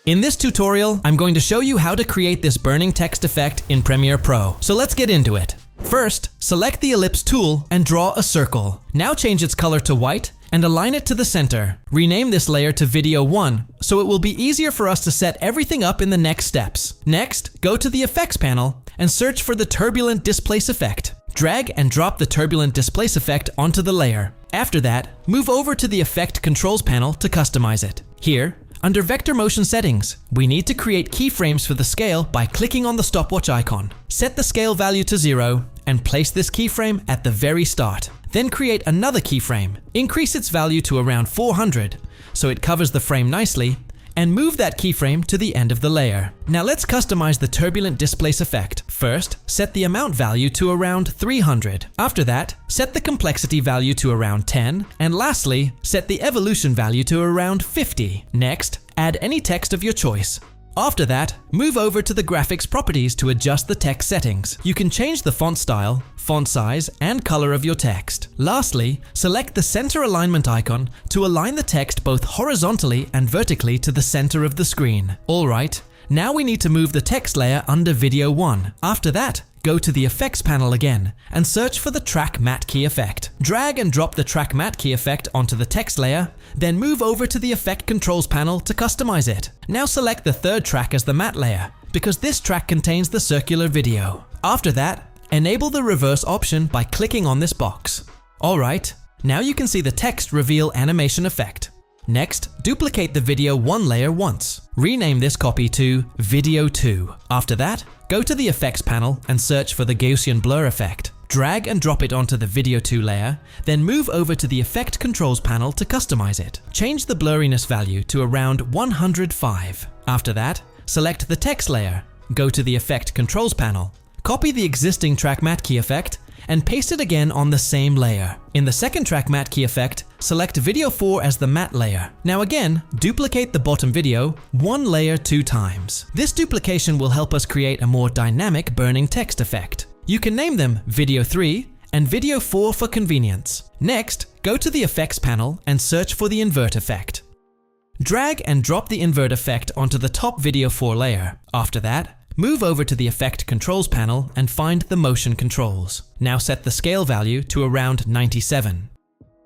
In this tutorial, I'm going to show you how to create this burning text effect in Premiere Pro. So let's get into it. First, select the ellipse tool and draw a circle. Now change its color to white and align it to the center. Rename this layer to Video 1 so it will be easier for us to set everything up in the next steps. Next, go to the Effects panel and search for the Turbulent Displace effect. Drag and drop the Turbulent Displace effect onto the layer. After that, move over to the Effect Controls panel to customize it. Here, under Vector Motion Settings, we need to create keyframes for the scale by clicking on the stopwatch icon. Set the scale value to 0 and place this keyframe at the very start. Then create another keyframe. Increase its value to around 400 so it covers the frame nicely, and move that keyframe to the end of the layer. Now let's customize the Turbulent Displace effect. First, set the amount value to around 300. After that, set the complexity value to around 10. And lastly, set the evolution value to around 50. Next, add any text of your choice. After that, move over to the graphics properties to adjust the text settings. You can change the font style, font size, and color of your text. Lastly, select the center alignment icon to align the text both horizontally and vertically to the center of the screen. Alright, now we need to move the text layer under Video 1. After that, go to the Effects panel again and search for the Track Matte Key effect. Drag and drop the Track Matte Key effect onto the text layer, then move over to the Effect Controls panel to customize it. Now select the third track as the matte layer, because this track contains the circular video. After that, enable the reverse option by clicking on this box. Alright, now you can see the text reveal animation effect. Next, duplicate the Video 1 layer once. Rename this copy to Video 2. After that, go to the Effects panel and search for the Gaussian blur effect. Drag and drop it onto the Video 2 layer, then move over to the Effect Controls panel to customize it. Change the blurriness value to around 105. After that, select the text layer, go to the Effect Controls panel, copy the existing Track Matte Key effect, and paste it again on the same layer. In the second Track Matte Key effect, select Video 4 as the matte layer. Now again, duplicate the bottom video one layer 2 times. This duplication will help us create a more dynamic burning text effect. You can name them Video 3 and Video 4 for convenience. Next, go to the Effects panel and search for the invert effect. Drag and drop the invert effect onto the top Video 4 layer. After that, move over to the Effect Controls panel and find the Motion Controls. Now set the scale value to around 97.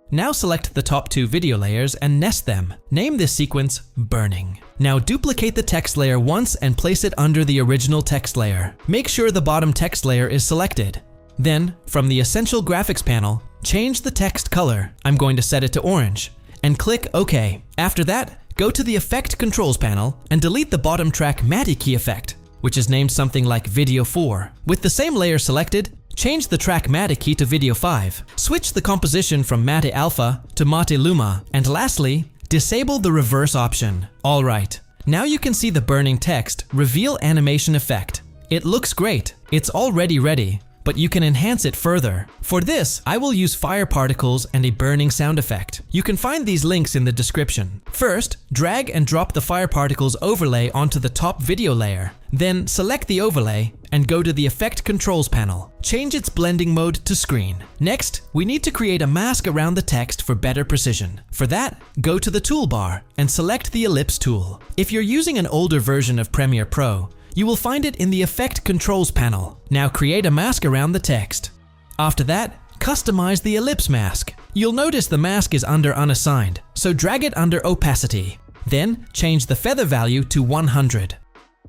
Now select the top 2 video layers and nest them. Name this sequence Burning. Now duplicate the text layer once and place it under the original text layer. Make sure the bottom text layer is selected. Then, from the Essential Graphics panel, change the text color. I'm going to set it to orange. And click OK. After that, go to the Effect Controls panel and delete the bottom track Matte Key effect, which is named something like Video 4. With the same layer selected, change the track Matte Key to Video 5. Switch the composition from Matte Alpha to Matte Luma. And lastly, disable the reverse option. Alright, now you can see the burning text reveal animation effect. It looks great. It's already ready, but you can enhance it further. For this, I will use fire particles and a burning sound effect. You can find these links in the description. First, drag and drop the fire particles overlay onto the top video layer. Then select the overlay and go to the Effect Controls panel. Change its blending mode to screen. Next, we need to create a mask around the text for better precision. For that, go to the toolbar and select the ellipse tool. If you're using an older version of Premiere Pro, you will find it in the Effect Controls panel. Now create a mask around the text. After that, customize the ellipse mask. You'll notice the mask is under Unassigned, so drag it under Opacity. Then change the feather value to 100.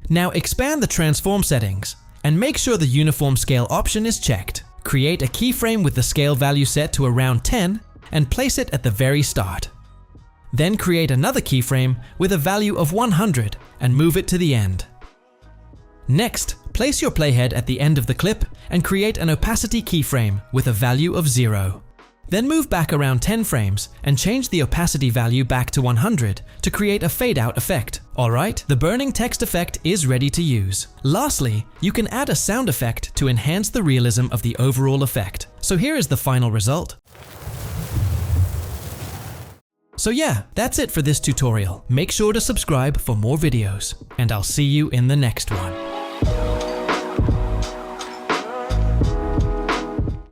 Now expand the transform settings and make sure the uniform scale option is checked. Create a keyframe with the scale value set to around 10 and place it at the very start. Then create another keyframe with a value of 100 and move it to the end. Next, place your playhead at the end of the clip and create an opacity keyframe with a value of 0. Then move back around 10 frames and change the opacity value back to 100 to create a fade out effect. Alright, the burning text effect is ready to use. Lastly, you can add a sound effect to enhance the realism of the overall effect. So here is the final result. So yeah, that's it for this tutorial. Make sure to subscribe for more videos, and I'll see you in the next one.